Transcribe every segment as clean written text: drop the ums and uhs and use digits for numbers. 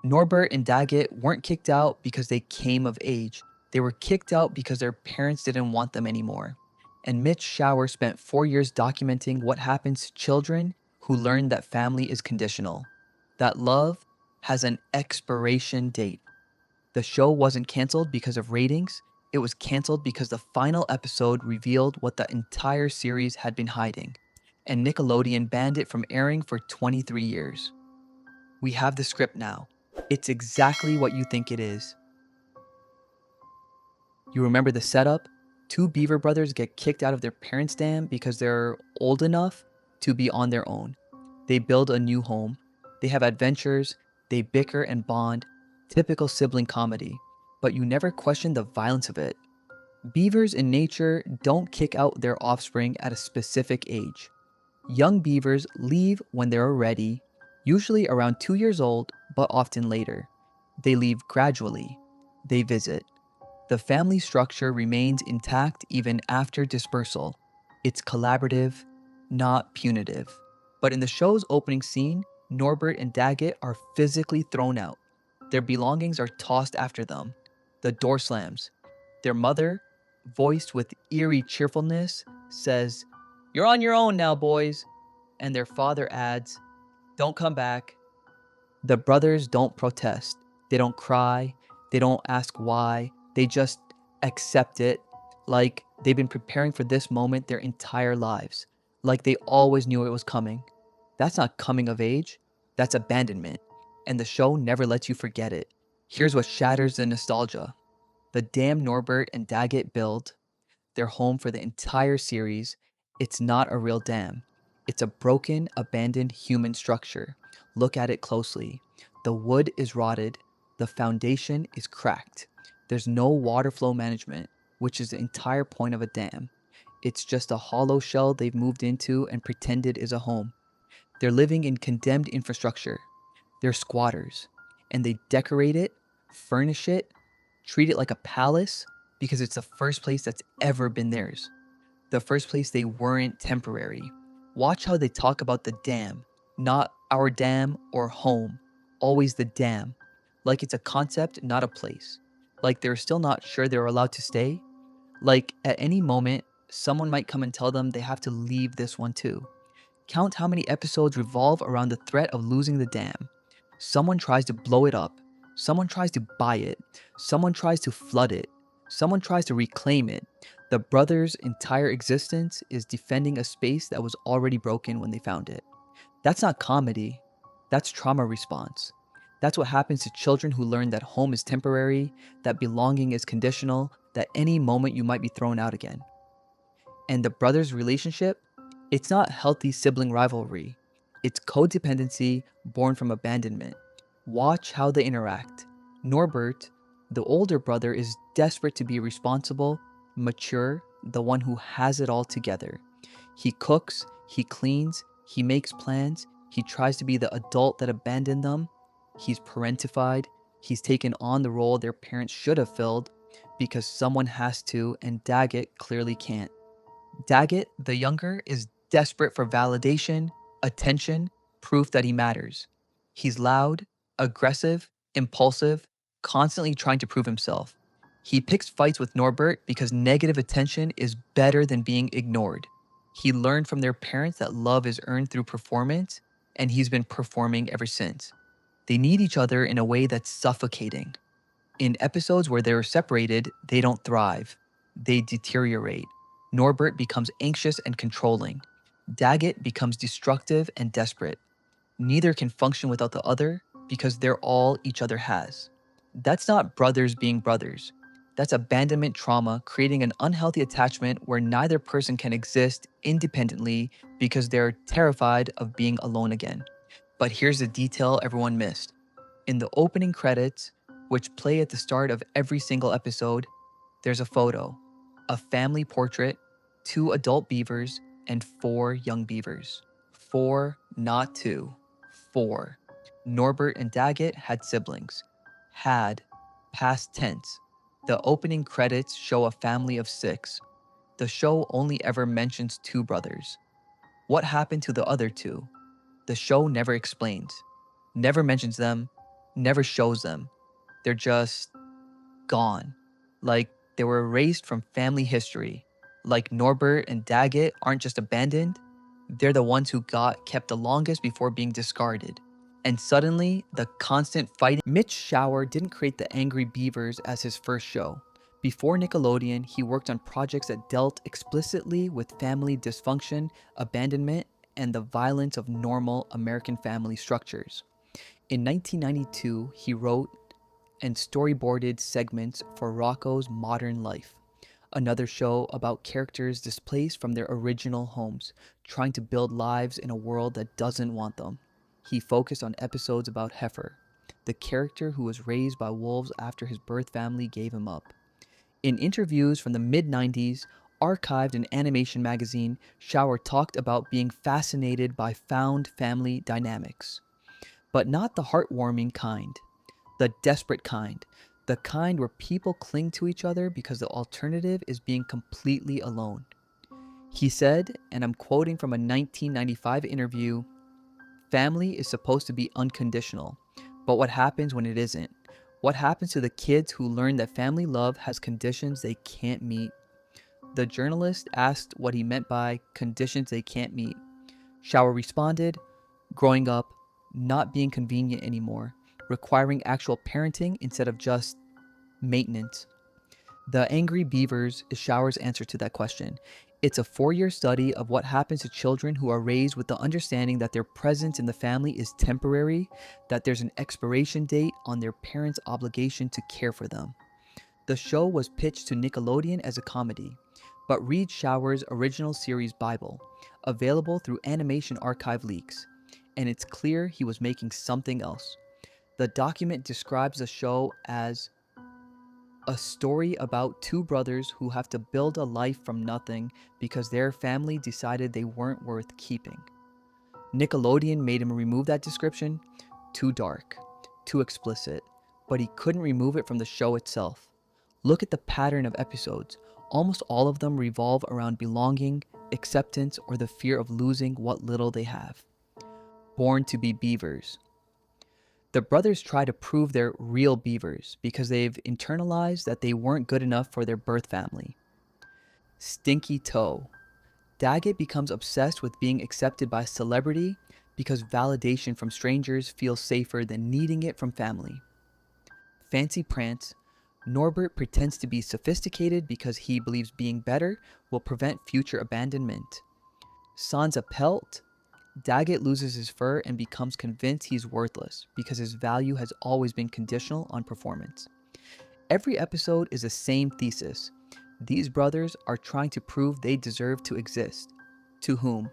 Norbert and Daggett weren't kicked out because they came of age. They were kicked out because their parents didn't want them anymore. And Mitch Schauer spent 4 years documenting what happens to children who learn that family is conditional, that love has an expiration date. The show wasn't canceled because of ratings, it was canceled because the final episode revealed what the entire series had been hiding, and Nickelodeon banned it from airing for 23 years. We have the script now. It's exactly what you think it is. You remember the setup? Two Beaver brothers get kicked out of their parents' dam because they're old enough to be on their own. They build a new home. They have adventures. They bicker and bond. Typical sibling comedy. But you never question the violence of it. Beavers in nature don't kick out their offspring at a specific age. Young beavers leave when they're ready, usually around 2 years old, but often later. They leave gradually. They visit. The family structure remains intact even after dispersal. It's collaborative, not punitive. But in the show's opening scene, Norbert and Daggett are physically thrown out. Their belongings are tossed after them. The door slams. Their mother, voiced with eerie cheerfulness, says, "You're on your own now, boys." And their father adds, "Don't come back." The brothers don't protest. They don't cry. They don't ask why. They just accept it, like they've been preparing for this moment their entire lives, like they always knew it was coming. That's not coming of age, that's abandonment. And the show never lets you forget it. Here's what shatters the nostalgia: the dam Norbert and Daggett build, their home for the entire series. It's not a real dam. It's a broken, abandoned human structure. Look at it closely. The wood is rotted. The foundation is cracked. There's no water flow management, which is the entire point of a dam. It's just a hollow shell they've moved into and pretended is a home. They're living in condemned infrastructure. They're squatters. And they decorate it, furnish it, treat it like a palace because it's the first place that's ever been theirs. The first place they weren't temporary. Watch how they talk about the dam, not our dam or home, always the dam. Like it's a concept, not a place. Like they're still not sure they're allowed to stay. Like at any moment, someone might come and tell them they have to leave this one too. Count how many episodes revolve around the threat of losing the dam. Someone tries to blow it up. Someone tries to buy it. Someone tries to flood it. Someone tries to reclaim it. The brothers' entire existence is defending a space that was already broken when they found it. That's not comedy. That's trauma response. That's what happens to children who learn that home is temporary, that belonging is conditional, that any moment you might be thrown out again. And the brothers' relationship, it's not healthy sibling rivalry. It's codependency born from abandonment. Watch how they interact. Norbert, the older brother, is desperate to be responsible, mature, the one who has it all together. He cooks, he cleans, he makes plans, he tries to be the adult that abandoned them. He's parentified, he's taken on the role their parents should have filled because someone has to, and Daggett clearly can't. Daggett, the younger, is desperate for validation, attention, proof that he matters. He's loud, aggressive, impulsive, constantly trying to prove himself. He picks fights with Norbert because negative attention is better than being ignored. He learned from their parents that love is earned through performance, and he's been performing ever since. They need each other in a way that's suffocating. In episodes where they're separated, they don't thrive. They deteriorate. Norbert becomes anxious and controlling. Daggett becomes destructive and desperate. Neither can function without the other because they're all each other has. That's not brothers being brothers. That's abandonment trauma creating an unhealthy attachment where neither person can exist independently because they're terrified of being alone again. But here's the detail everyone missed. In the opening credits, which play at the start of every single episode, there's a photo, a family portrait, 2 adult beavers, and 4 young beavers. 4, not 2. 4. Norbert and Daggett had siblings. Had, past tense. The opening credits show a family of 6. The show only ever mentions 2 brothers. What happened to the other 2? The show never explains, never mentions them, never shows them. They're just gone. Like they were erased from family history. Like Norbert and Daggett aren't just abandoned, they're the ones who got kept the longest before being discarded. And suddenly, the constant fighting. Mitch Schauer didn't create the Angry Beavers as his first show. Before Nickelodeon, he worked on projects that dealt explicitly with family dysfunction, abandonment, and the violence of normal American family structures. In 1992, he wrote and storyboarded segments for Rocco's Modern Life, another show about characters displaced from their original homes, trying to build lives in a world that doesn't want them. He focused on episodes about Heifer, the character who was raised by wolves after his birth family gave him up. In interviews from the mid-90s, archived in Animation magazine, Schauer talked about being fascinated by found family dynamics. But not the heartwarming kind, the desperate kind, the kind where people cling to each other because the alternative is being completely alone. He said, and I'm quoting from a 1995 interview, "Family is supposed to be unconditional, but what happens when it isn't? What happens to the kids who learn that family love has conditions they can't meet?" The journalist asked what he meant by conditions they can't meet. Schauer responded, "Growing up, not being convenient anymore, requiring actual parenting instead of just maintenance." The Angry Beavers is Schauer's answer to that question. It's a 4-year study of what happens to children who are raised with the understanding that their presence in the family is temporary, that there's an expiration date on their parents' obligation to care for them. The show was pitched to Nickelodeon as a comedy, but read Schauer's original series Bible, available through Animation Archive leaks, and it's clear he was making something else. The document describes the show as a story about two brothers who have to build a life from nothing because their family decided they weren't worth keeping. Nickelodeon made him remove that description. Too dark, too explicit, but he couldn't remove it from the show itself. Look at the pattern of episodes. Almost all of them revolve around belonging, acceptance, or the fear of losing what little they have. Born to be beavers. The brothers try to prove they're real beavers because they've internalized that they weren't good enough for their birth family. Stinky toe. Daggett becomes obsessed with being accepted by celebrity because validation from strangers feels safer than needing it from family. Fancy Prance. Norbert pretends to be sophisticated because he believes being better will prevent future abandonment. Sansa Pelt. Daggett loses his fur and becomes convinced he's worthless because his value has always been conditional on performance. Every episode is the same thesis. These brothers are trying to prove they deserve to exist. To whom?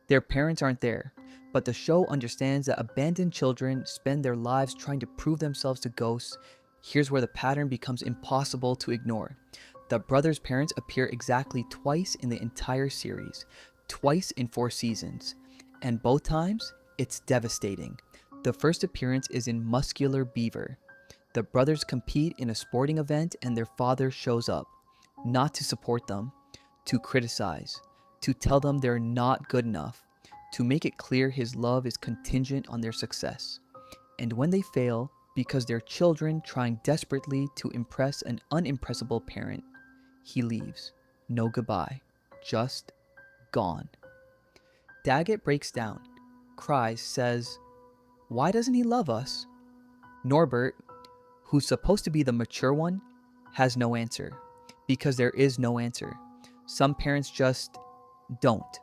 Their parents aren't there, but the show understands that abandoned children spend their lives trying to prove themselves to ghosts. Here's where the pattern becomes impossible to ignore. The brothers' parents appear exactly twice in the entire series, twice in 4 seasons. And both times, it's devastating. The first appearance is in Muscular Beaver. The brothers compete in a sporting event and their father shows up. Not to support them, to criticize, to tell them they're not good enough, to make it clear his love is contingent on their success. And when they fail, because they're children trying desperately to impress an unimpressible parent, he leaves. No goodbye. Just gone. Daggett breaks down, cries, says, "Why doesn't he love us?" Norbert, who's supposed to be the mature one, has no answer. Because there is no answer. Some parents just don't.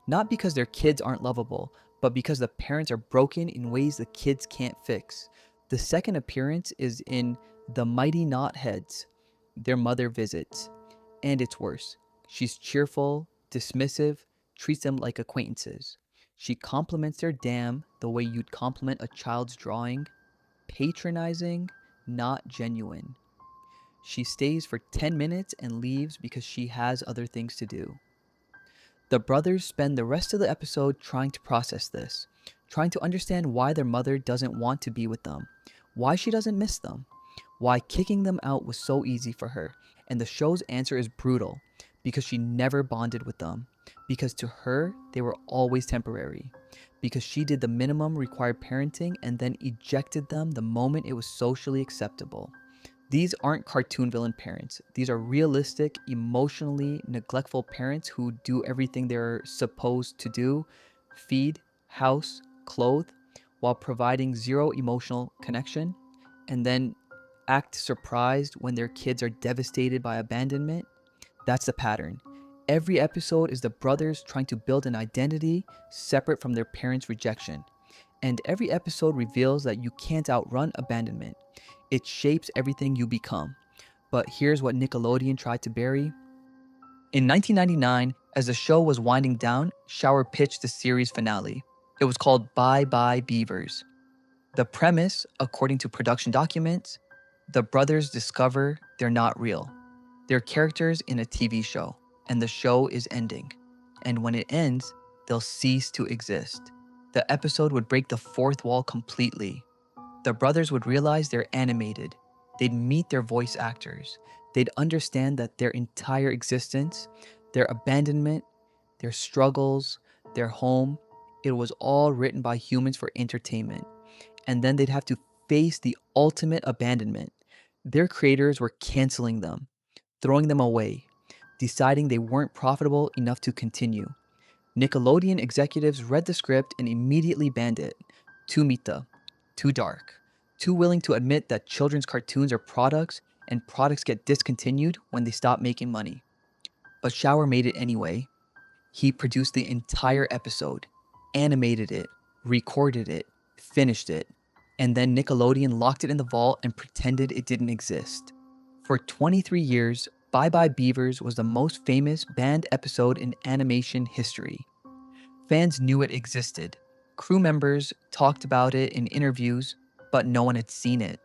Not because their kids aren't lovable, but because the parents are broken in ways the kids can't fix. The second appearance is in The Mighty Knotheads. Their mother visits. And it's worse. She's cheerful, dismissive, treats them like acquaintances. She compliments their dam the way you'd compliment a child's drawing. Patronizing, not genuine. She stays for 10 minutes and leaves because she has other things to do. The brothers spend the rest of the episode trying to process this, trying to understand why their mother doesn't want to be with them, why she doesn't miss them, why kicking them out was so easy for her, and the show's answer is brutal, because she never bonded with them. because to her, they were always temporary. Because she did the minimum required parenting and then ejected them the moment it was socially acceptable. These aren't cartoon villain parents. These are realistic, emotionally neglectful parents who do everything they're supposed to do: feed, house, clothe, while providing zero emotional connection, and then act surprised when their kids are devastated by abandonment. That's the pattern. Every episode is the brothers trying to build an identity separate from their parents' rejection. And every episode reveals that you can't outrun abandonment. It shapes everything you become. But here's what Nickelodeon tried to bury. In 1999, as the show was winding down, Schauer pitched the series finale. It was called Bye Beavers. The premise, according to production documents, the brothers discover they're not real. They're characters in a TV show, and the show is ending. And when it ends, they'll cease to exist. The episode would break the fourth wall completely. The brothers would realize they're animated. They'd meet their voice actors. They'd understand that their entire existence, their abandonment, their struggles, their home, it was all written by humans for entertainment. And then they'd have to face the ultimate abandonment. Their creators were canceling them, throwing them away, deciding they weren't profitable enough to continue. Nickelodeon executives read the script and immediately banned it. Too meta, too dark, too willing to admit that children's cartoons are products and products get discontinued when they stop making money. But Schauer made it anyway. He produced the entire episode, animated it, recorded it, finished it, and then Nickelodeon locked it in the vault and pretended it didn't exist. For 23 years, Bye Beavers was the most famous banned episode in animation history. Fans knew it existed. Crew members talked about it in interviews, but no one had seen it.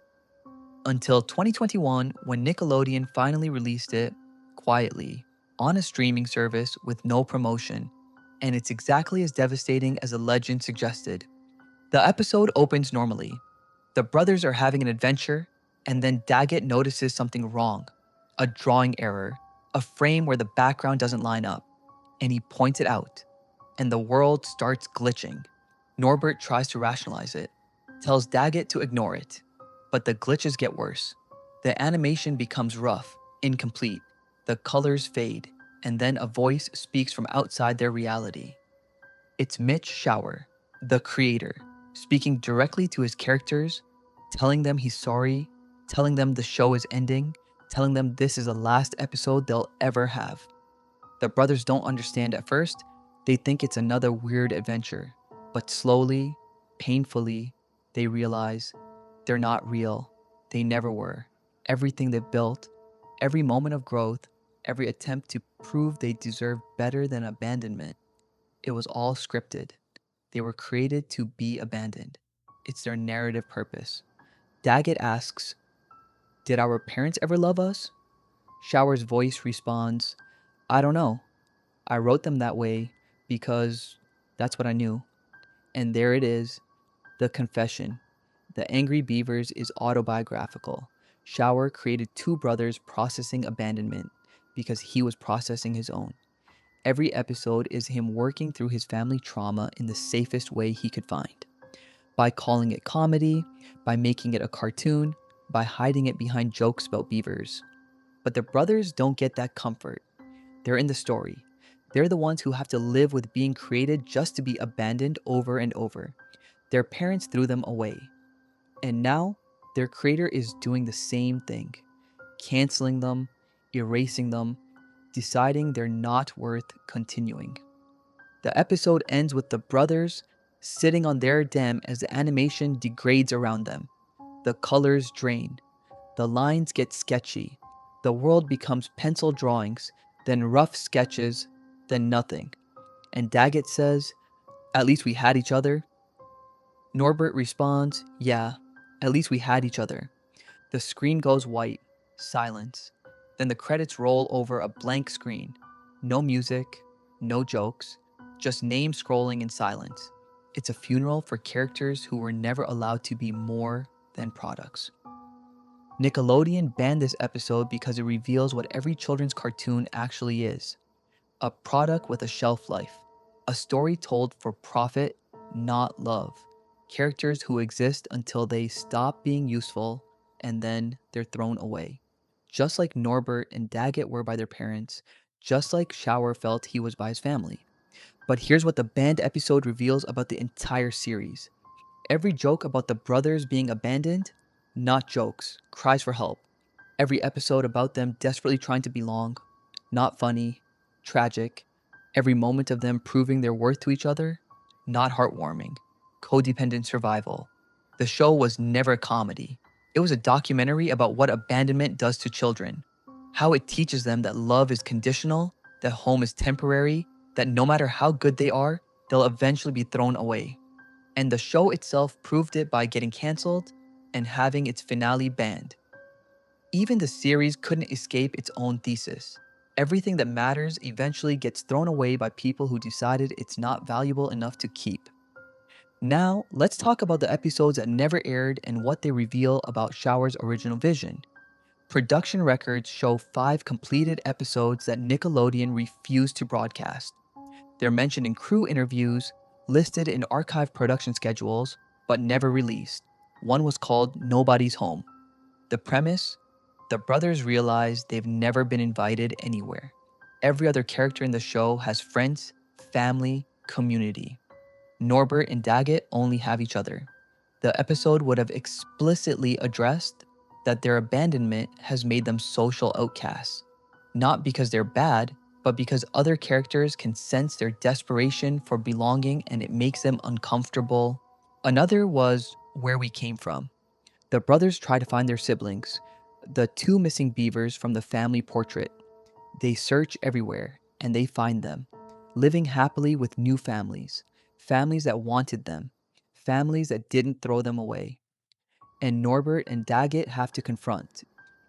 Until 2021, when Nickelodeon finally released it, quietly, on a streaming service with no promotion. And it's exactly as devastating as the legend suggested. The episode opens normally. The brothers are having an adventure, and then Daggett notices something wrong: a drawing error, a frame where the background doesn't line up, and he points it out, and the world starts glitching. Norbert tries to rationalize it, tells Daggett to ignore it, but the glitches get worse. The animation becomes rough, incomplete, the colors fade, and then a voice speaks from outside their reality. It's Mitch Schauer, the creator, speaking directly to his characters, telling them he's sorry, telling them the show is ending, telling them this is the last episode they'll ever have. The brothers don't understand at first. They think it's another weird adventure. But slowly, painfully, they realize they're not real. They never were. Everything they've built, every moment of growth, every attempt to prove they deserve better than abandonment, it was all scripted. They were created to be abandoned. It's their narrative purpose. Daggett asks, "Did our parents ever love us?" Schauer's voice responds, "I don't know. I wrote them that way because that's what I knew." And there it is, the confession. The Angry Beavers is autobiographical. Schauer created two brothers processing abandonment because he was processing his own. Every episode is him working through his family trauma in the safest way he could find. By calling it comedy, by making it a cartoon, by hiding it behind jokes about beavers. But the brothers don't get that comfort. They're in the story. They're the ones who have to live with being created just to be abandoned over and over. Their parents threw them away. And now, their creator is doing the same thing, canceling them, erasing them, deciding they're not worth continuing. The episode ends with the brothers sitting on their dam as the animation degrades around them. The colors drain. The lines get sketchy. The world becomes pencil drawings, then rough sketches, then nothing. And Daggett says, "At least we had each other." Norbert responds, "Yeah, at least we had each other." The screen goes white, silence. Then the credits roll over a blank screen. No music, no jokes, just names scrolling in silence. It's a funeral for characters who were never allowed to be more than products. Nickelodeon banned this episode because it reveals what every children's cartoon actually is: a product with a shelf life, a story told for profit, not love. Characters who exist until they stop being useful and then they're thrown away. Just like Norbert and Daggett were by their parents, just like Schauer felt he was by his family. But here's what the banned episode reveals about the entire series. Every joke about the brothers being abandoned, not jokes, cries for help. Every episode about them desperately trying to belong, not funny, tragic. Every moment of them proving their worth to each other, not heartwarming, codependent survival. The show was never a comedy. It was a documentary about what abandonment does to children, how it teaches them that love is conditional, that home is temporary, that no matter how good they are, they'll eventually be thrown away. And the show itself proved it by getting canceled and having its finale banned. Even the series couldn't escape its own thesis. Everything that matters eventually gets thrown away by people who decided it's not valuable enough to keep. Now, let's talk about the episodes that never aired and what they reveal about Schauer's original vision. Production records show 5 completed episodes that Nickelodeon refused to broadcast. They're mentioned in crew interviews, listed in archive production schedules, but never released. One was called Nobody's Home. The premise? The brothers realize they've never been invited anywhere. Every other character in the show has friends, family, community. Norbert and Daggett only have each other. The episode would have explicitly addressed that their abandonment has made them social outcasts. Not because they're bad, but because other characters can sense their desperation for belonging and it makes them uncomfortable. Another was Where We Came From. The brothers try to find their siblings, the 2 missing beavers from the family portrait. They search everywhere, and they find them, living happily with new families, families that wanted them, families that didn't throw them away. And Norbert and Daggett have to confront.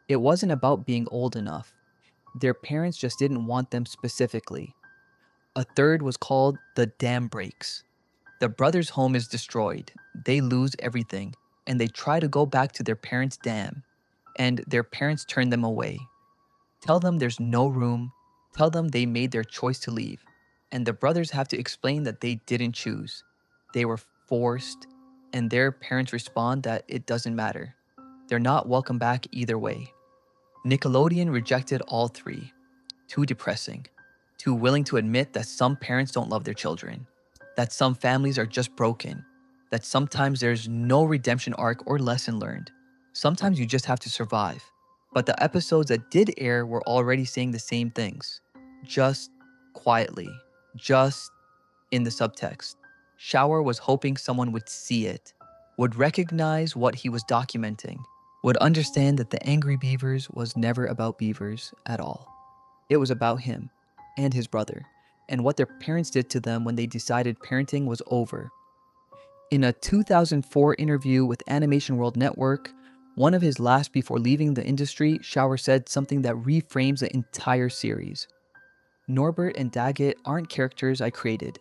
It wasn't about being old enough. Their parents just didn't want them specifically. A third was called The Dam Breaks. The brothers' home is destroyed. They lose everything, and they try to go back to their parents' dam. And their parents turn them away. Tell them there's no room. Tell them they made their choice to leave. And the brothers have to explain that they didn't choose. They were forced, and their parents respond that it doesn't matter. They're not welcome back either way. Nickelodeon rejected all 3. Too depressing. Too willing to admit that some parents don't love their children. That some families are just broken. That sometimes there's no redemption arc or lesson learned. Sometimes you just have to survive. But the episodes that did air were already saying the same things. Just quietly. Just in the subtext. Schauer was hoping someone would see it, would recognize what he was documenting, would understand that the Angry Beavers was never about beavers at all. It was about him and his brother, and what their parents did to them when they decided parenting was over. In a 2004 interview with Animation World Network, one of his last before leaving the industry, Schauer said something that reframes the entire series. Norbert and Daggett aren't characters I created.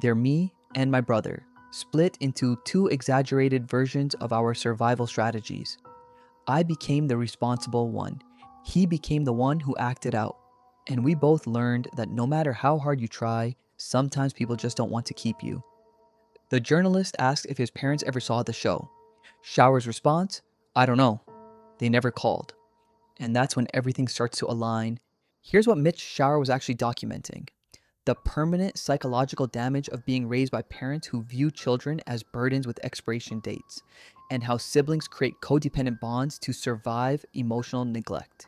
They're me and my brother, split into 2 exaggerated versions of our survival strategies. I became the responsible one. He became the one who acted out. And we both learned that no matter how hard you try, sometimes people just don't want to keep you. The journalist asked if his parents ever saw the show. Schauer's response, I don't know. They never called. And that's when everything starts to align. Here's what Mitch Schauer was actually documenting. The permanent psychological damage of being raised by parents who view children as burdens with expiration dates, and how siblings create codependent bonds to survive emotional neglect.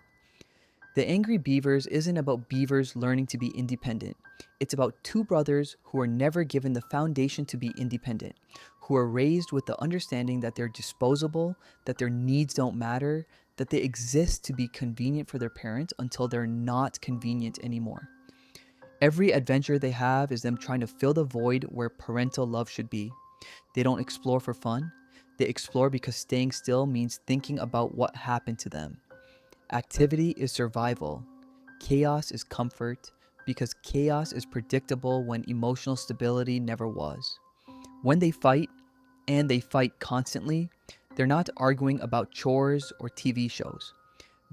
The Angry Beavers isn't about beavers learning to be independent. It's about 2 brothers who are never given the foundation to be independent, who are raised with the understanding that they're disposable, that their needs don't matter, that they exist to be convenient for their parents until they're not convenient anymore. Every adventure they have is them trying to fill the void where parental love should be. They don't explore for fun. They explore because staying still means thinking about what happened to them. Activity is survival. Chaos is comfort, because chaos is predictable when emotional stability never was. When they fight, and they fight constantly, they're not arguing about chores or TV shows.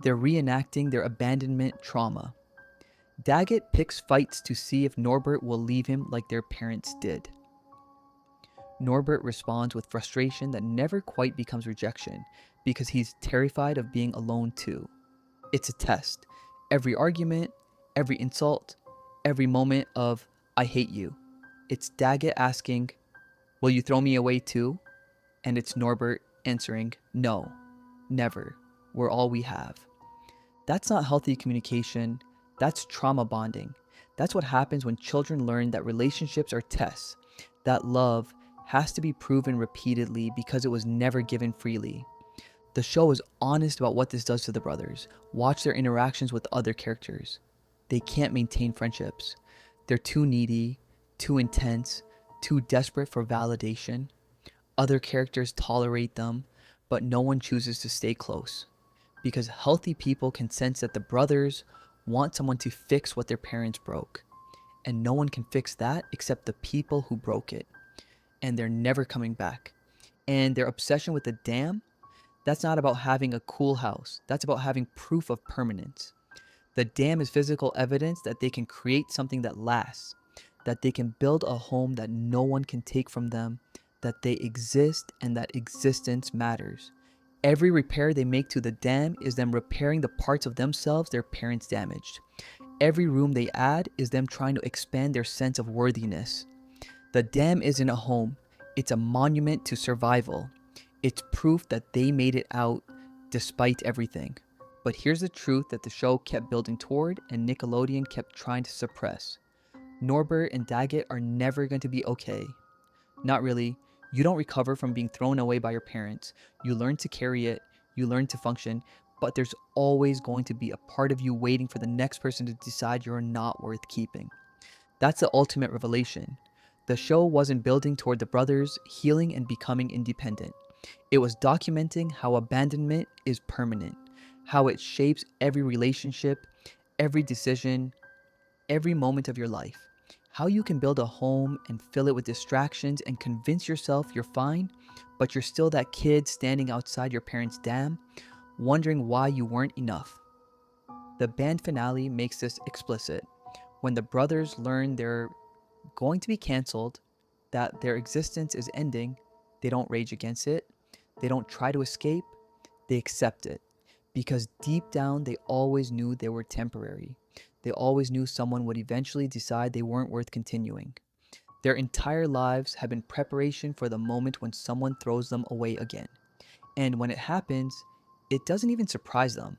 They're reenacting their abandonment trauma. Daggett picks fights to see if Norbert will leave him like their parents did. Norbert responds with frustration that never quite becomes rejection because he's terrified of being alone too. It's a test. Every argument, every insult, every moment of, I hate you. It's Daggett asking, will you throw me away too? And it's Norbert answering, no, never. We're all we have. That's not healthy communication. That's trauma bonding. That's what happens when children learn that relationships are tests, that love has to be proven repeatedly because it was never given freely. The show is honest about what this does to the brothers. Watch their interactions with other characters. They can't maintain friendships. They're too needy, too intense, too desperate for validation. Other characters tolerate them, but no one chooses to stay close. Because healthy people can sense that the brothers want someone to fix what their parents broke. And no one can fix that except the people who broke it. And they're never coming back. And their obsession with the dam, that's not about having a cool house. That's about having proof of permanence. The dam is physical evidence that they can create something that lasts, that they can build a home that no one can take from them, that they exist and that existence matters. Every repair they make to the dam is them repairing the parts of themselves their parents damaged. Every room they add is them trying to expand their sense of worthiness. The dam isn't a home, it's a monument to survival. It's proof that they made it out despite everything. But here's the truth that the show kept building toward and Nickelodeon kept trying to suppress. Norbert and Daggett are never going to be okay. Not really. You don't recover from being thrown away by your parents. You learn to carry it, you learn to function, but there's always going to be a part of you waiting for the next person to decide you're not worth keeping. That's the ultimate revelation. The show wasn't building toward the brothers healing and becoming independent. It was documenting how abandonment is permanent, how it shapes every relationship, every decision, every moment of your life. How you can build a home and fill it with distractions and convince yourself you're fine, but you're still that kid standing outside your parents' dam, wondering why you weren't enough. The band finale makes this explicit. When the brothers learn they're going to be canceled, that their existence is ending, they don't rage against it, they don't try to escape, they accept it. Because deep down, they always knew they were temporary. They always knew someone would eventually decide they weren't worth continuing. Their entire lives have been preparation for the moment when someone throws them away again. And when it happens, it doesn't even surprise them.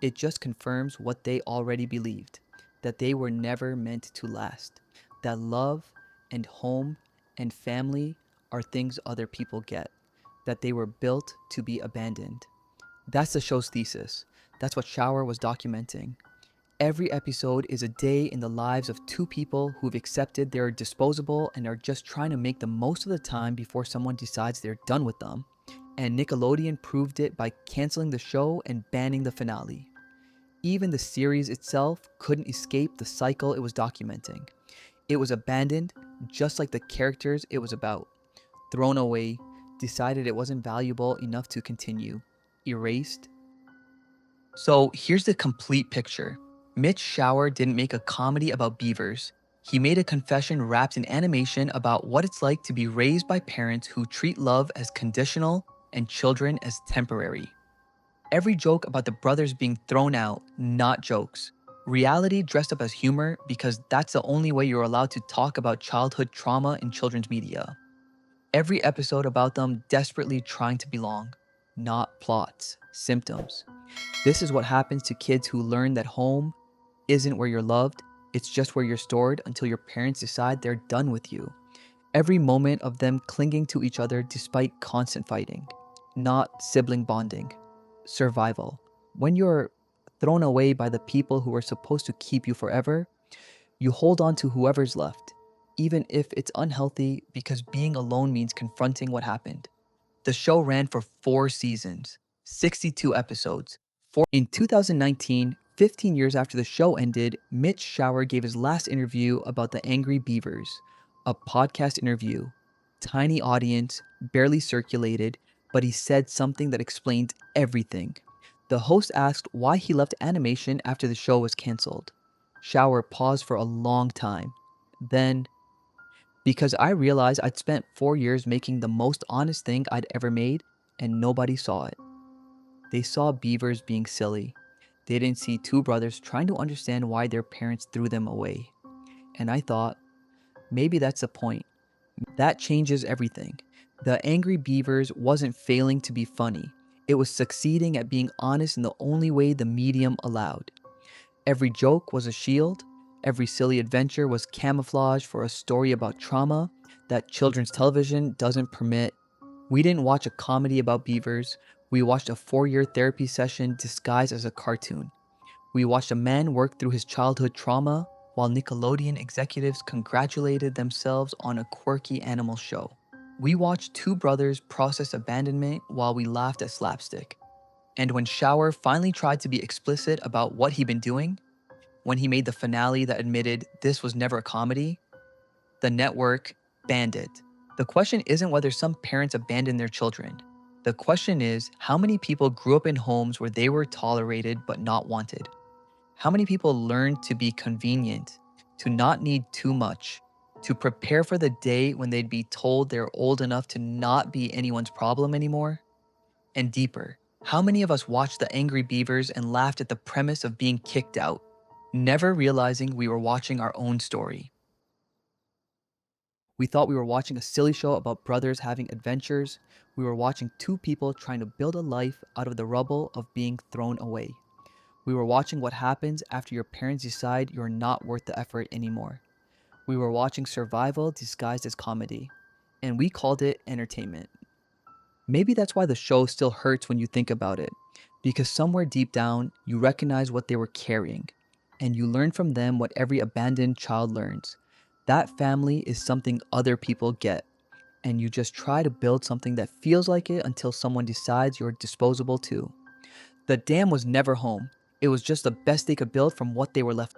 It just confirms what they already believed, that they were never meant to last, that love and home and family are things other people get, that they were built to be abandoned. That's the show's thesis. That's what Schauer was documenting. Every episode is a day in the lives of two people who've accepted they're disposable and are just trying to make the most of the time before someone decides they're done with them. And Nickelodeon proved it by canceling the show and banning the finale. Even the series itself couldn't escape the cycle it was documenting. It was abandoned, just like the characters it was about. Thrown away, decided it wasn't valuable enough to continue. Erased. So here's the complete picture. Mitch Schauer didn't make a comedy about beavers. He made a confession wrapped in animation about what it's like to be raised by parents who treat love as conditional and children as temporary. Every joke about the brothers being thrown out, not jokes. Reality dressed up as humor because that's the only way you're allowed to talk about childhood trauma in children's media. Every episode about them desperately trying to belong, not plots, symptoms. This is what happens to kids who learn that home isn't where you're loved, it's just where you're stored until your parents decide they're done with you. Every moment of them clinging to each other despite constant fighting, not sibling bonding. Survival. When you're thrown away by the people who are supposed to keep you forever, you hold on to whoever's left, even if it's unhealthy because being alone means confronting what happened. The show ran for 4 seasons, 62 episodes. In 2019, 15 years after the show ended, Mitch Schauer gave his last interview about the Angry Beavers, a podcast interview. Tiny audience, barely circulated, but he said something that explained everything. The host asked why he left animation after the show was canceled. Schauer paused for a long time. Then, because I realized I'd spent 4 years making the most honest thing I'd ever made, and nobody saw it. They saw beavers being silly. They didn't see two brothers trying to understand why their parents threw them away. And I thought, maybe that's the point. That changes everything. The Angry Beavers wasn't failing to be funny. It was succeeding at being honest in the only way the medium allowed. Every joke was a shield. Every silly adventure was camouflage for a story about trauma that children's television doesn't permit. We didn't watch a comedy about beavers. We watched a 4 year therapy session disguised as a cartoon. We watched a man work through his childhood trauma while Nickelodeon executives congratulated themselves on a quirky animal show. We watched two brothers process abandonment while we laughed at slapstick. And when Schauer finally tried to be explicit about what he'd been doing, when he made the finale that admitted this was never a comedy, the network banned it. The question isn't whether some parents abandon their children. The question is how many people grew up in homes where they were tolerated but not wanted? How many people learned to be convenient, to not need too much, to prepare for the day when they'd be told they're old enough to not be anyone's problem anymore? And deeper, how many of us watched the Angry Beavers and laughed at the premise of being kicked out, never realizing we were watching our own story? We thought we were watching a silly show about brothers having adventures. We were watching two people trying to build a life out of the rubble of being thrown away. We were watching what happens after your parents decide you're not worth the effort anymore. We were watching survival disguised as comedy. And we called it entertainment. Maybe that's why the show still hurts when you think about it. Because somewhere deep down, you recognize what they were carrying. And you learn from them what every abandoned child learns. That family is something other people get. And you just try to build something that feels like it until someone decides you're disposable too. The dam was never home. It was just the best they could build from what they were left